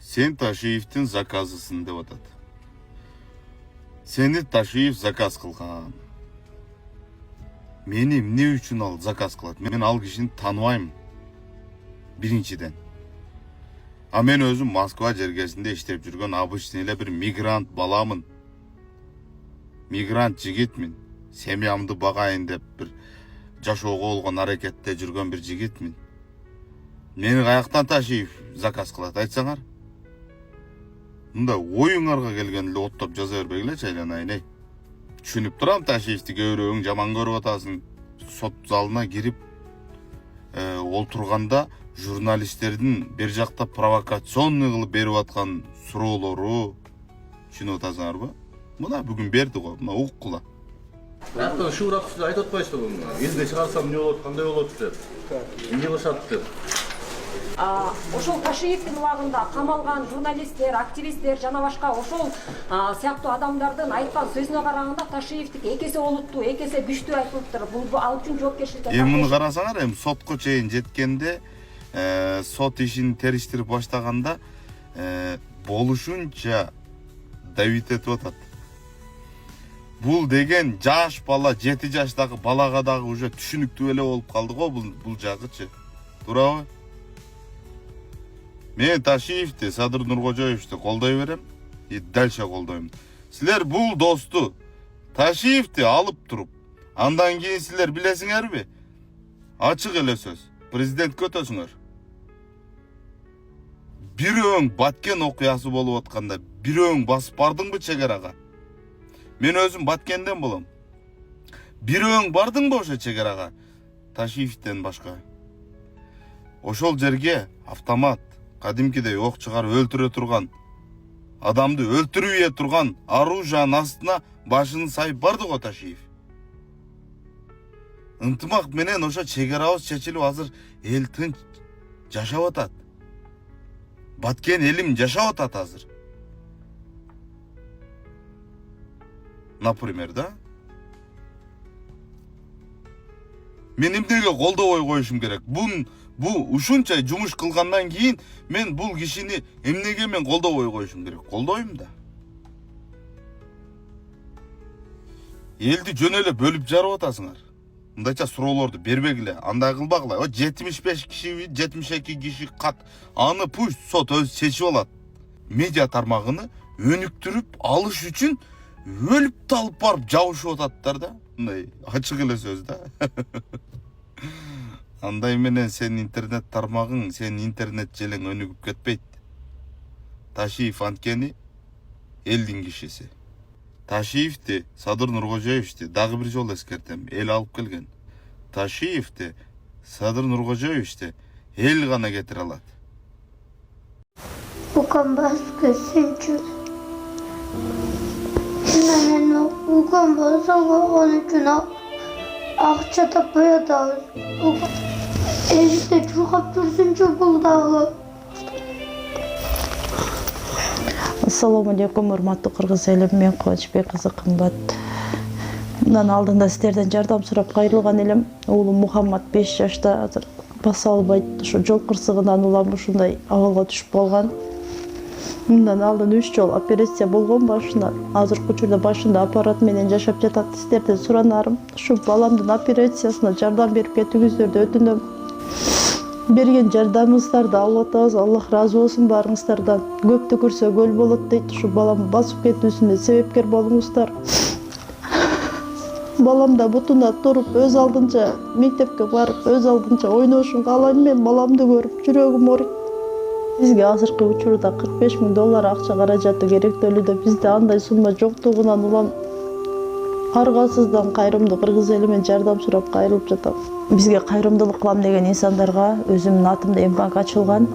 Sen Ташиевтин заказысың деп атат. Сени Ташиев заказ кылган. Мени эмне үчүн ал заказ кылат? Мен ал кишини тааныбайм. Биринчиден. А мен өзүм Москва жергесинде иштеп жүргөн обычный эле бир мигрант баламын. Мигрант жигитмин. Семьямды багайын деп бир жашоого болгон аракетте жүргөн бир жигитмин. Мени каяктан Ташиев заказ кылат айтсаңар? Мында оюңарга келген эле оттоп жаза бербегилечи айланайын эй. Түшүнүп турам, Ташиевти көбүрөөң жаман көрүп атасың. Сот залына кирип олтурганда журналисттердин бер жакта провокационный кылып берип аткан суроолору түшүнүп атасыңарбы? Мына бүгүн берди го, мына уккула. Бияктан шуурап сиз айтып атпайсызбы буну? Элге чыгарсам эмне болот, кандай болот деп. Эмне кылышат деп. Ошол Ташиевдин убагында камалган журналисттер, активисттер жана башка ошол сыяктуу адамдардын айткан сөзүнө караганда Ташиевдики экесе олуттуу, экесе күчтүү айтылыптыр. Бул ал үчүн жоопкерчиликке Эми муну карасаңар, эми сотко чейин жеткенде, сот ишин териштирип баштаганда болушунча давить этип атат. Бул деген жаш бала, 7 жаштагы балага дагы уже түшүнүктүү эле болуп калды го бул жагычы. Туурабы? Мен Ташиевти, Садыр Нуркожоевичти колдой берем, дальше колдойм. Силер бул досту Ташиевти алып туруп, андан кийин силер билесиңерби? Ачык эле сөз. Президентке өтөсүңөр. Бирөөң Баткен окуясы болуп атканда, бирөөң басып бардыңбы чегарага? Мен өзүм Баткенден болом. Бирөөң бардыңбы ошо чегарага? Ташиевтен башка. Ошол жерге автомат, кадимкидей ок чыгарып өлтүрө турган, адамды өлтүрүп турган оружиянын астына башын сайып барды го Ташиев. Ынтымак менен ошо чегарабыз чечилип азыр эл тынч жашап атат. Баткен элим жашап атат азыр. Например, да? Мен эмнеге колдобой коюшум керек? Бул ушунча жумуш кылгандан кийин мен бул кишини эмнеге мен колдобой коюшум керек? Колдойм да. Элди жөн эле бөлүп жарып атасыңар. Мындайча суроолорду бербегиле, андай кылбагыла. 75 киши, 72 киши кат. Аны пусть сот өзү чечип алат. Медиа тармагыны өнүктүрүп алыш үчүн өлүп талып барып жабышып ататтар да. Мындай ачык эле сөз да. Андай менен сен интернет тармагың, сен интернет желең өнүгүп кетпейт. Ташиев анткени элдин кишиси. Ташиевти, Садыр Нуркожоевичти дагы бир жолу эскертем, эл алып келген. Ташиевти, Садыр Нуркожоевичти эл гана кетире алат. Укам баскы сенчу. Мен укам басага он үчүн акча таппай атабыз. Элде чуркап жүрсүнчү бул дагы. Ассаламу алейкум, урматтуу кыргыз элим, мен Кубанычбек кызы Кымбат. Мындан алдында сиздерден жардам сурап кайрылган элем. Уулум Мухаммад 5 жашта, азыр баса албайт. Ошо жол кырсыгынан улам ушундай абалга түшүп калган. Мындан алдын 3 жол операция болгон башында. Азыркы учурда башында аппарат менен жашап жатат. Сиздерден суранарым, ушу баламдын операциясына жардам берип кетүүңүздөрдү өтүнөм. Берген жардамыңыздарды алып атабыз. Аллах разы болсун баарыңыздардан. Көптү көрсө көл болот дейт. Ушу балам басып кетүүсүнө себепкер болуңуздар. Балам да бутуна туруп, өз алдынча мектепке барып, өз алдынча ойношун каалайм. Мен баламды көрүп жүрөгүм ооруйт. Бизге азыркы учурда $45,000 акча каражаты керектөлүүдө. Бизде андай сумма жоктугунан улам аргасыздан кайрымдуу кыргыз эли менен жардам сурап кайрылып жатам. Бизге кайрымдуулук кылам деген инсандарга өзүмдүн атымда банк ачылган.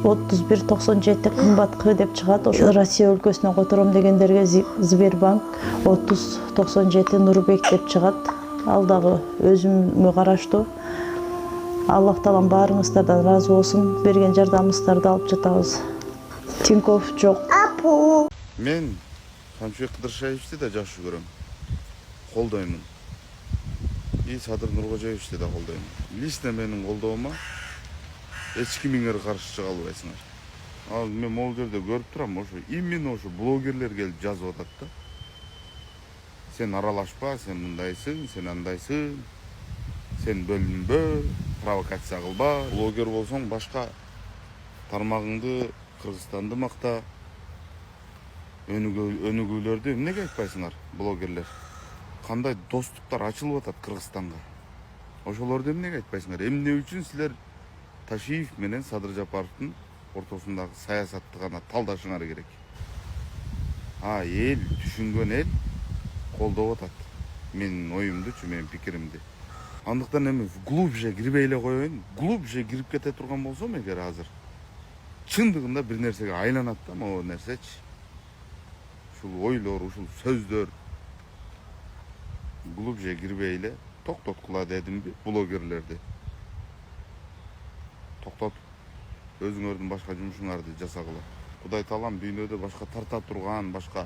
3197 Кымбат К деп чыгат. Ошо Россия өлкөсүнөн котором дегендерге Сбербанк 3097 Нурбек деп чыгат. Ал дагы өзүмө караштуу. Аллах таалам баарыңыздардан разы болсун. Берген жардамыңыздарды алып жатабыз. Тинькофф жок. Мен Шамшыбек Кыдыршаевичти да жакшы көрөм. Колдоймун. И Садыр Нуркожоевичти да колдоймун. Лично менин колдоома эч кимиңер каршы чыга албайсыңар. Ал мен могул жерде көрүп турам, ошо именно ошо блогерлер келип жазып атат да. Сен аралашпа, сен мындайсың, сен андайсың, сен бөлүнбө, провокация кылба. Блогер болсоң башка тармагыңды, Кыргызстанды макта, өнүгүүлөрдү эмнеге айтпайсыңар, блогерлер? Кандай достуктар ачылып атат Кыргызстанга? Ошолорду эмнеге айтпайсыңар? Эмне үчүн силер Ташиев менен Садыр Жапаровдун ортосундагы саясатты гана талдашыңар керек? Эл, түшүнгөн эл колдоп атат. Менин оюмдучу, менин пикиримди. Андыктан эми глубже кирбей эле коеюн. Глубже кирип кете турган болсом эгер азыр чындыгында бир нерсеге айланат да могу нерсечи. Ушул ойлор, ушул сөздөр глубже кирбей эле токтоткула дедимби блогерлерди. Токтотуп өзүңөрдүн башка жумушуңарды жасагыла. Кудай таалам дүйнөдө башка тарта турган, башка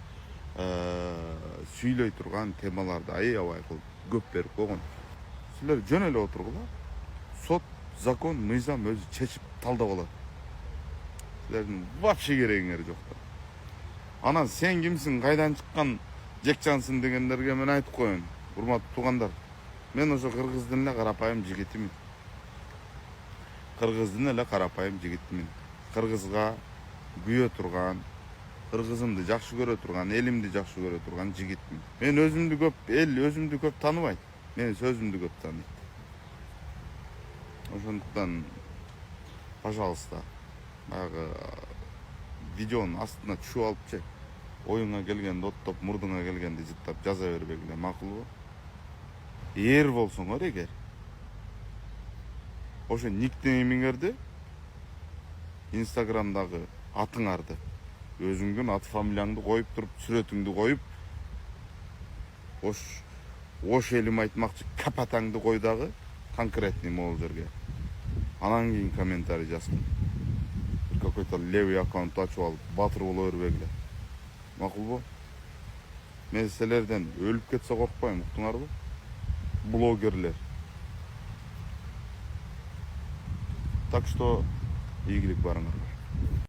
сүйлөй турган темаларды аябай кылып көп берип койгон. Силер жөн эле отургула. Сот, закон, мыйзам өзү чечип талдап алат. Силердин вообще керегиңер жок да. Анан сен кимсиң, кайдан чыккан жекчансың дегендерге мен айтып коеюн. Урматтуу туугандар, мен ошо кыргыздын эле карапайым жигитимин. Кыргыздын эле карапайым жигитимин. Кыргызга күйө турган, кыргызымды жакшы көрө турган, элимди жакшы көрө турган жигитмин. Мен өзүмдү көп тааныбайт. Мен сөзүмдү көп тааныйт. Ошондуктан, пожалуйста, баягы видеонун астына түшүп алыпчы, оюңа келгенди оттоп, мурдуңа келгенди жыттап жаза бербегиле, макулбу? Эр болсоңор эгер, ошо никнеймиңерди, Инстаграмдагы атыңарды, өзүңдүн ат фамилияңды коюп туруп, сүрөтүңдү коюп, ош элим айтмакчы капатаңды кой дагы, конкретный могул жерге. Анан кийин комментарий жазгын. Какой-то левый аккаунт ачып алып, батыр боло бербегиле. Макулбу? Мен силерден өлүп кетсе коркпойм, уктуңарбы? Блогерлер. Так что, ийгилик барыңарга.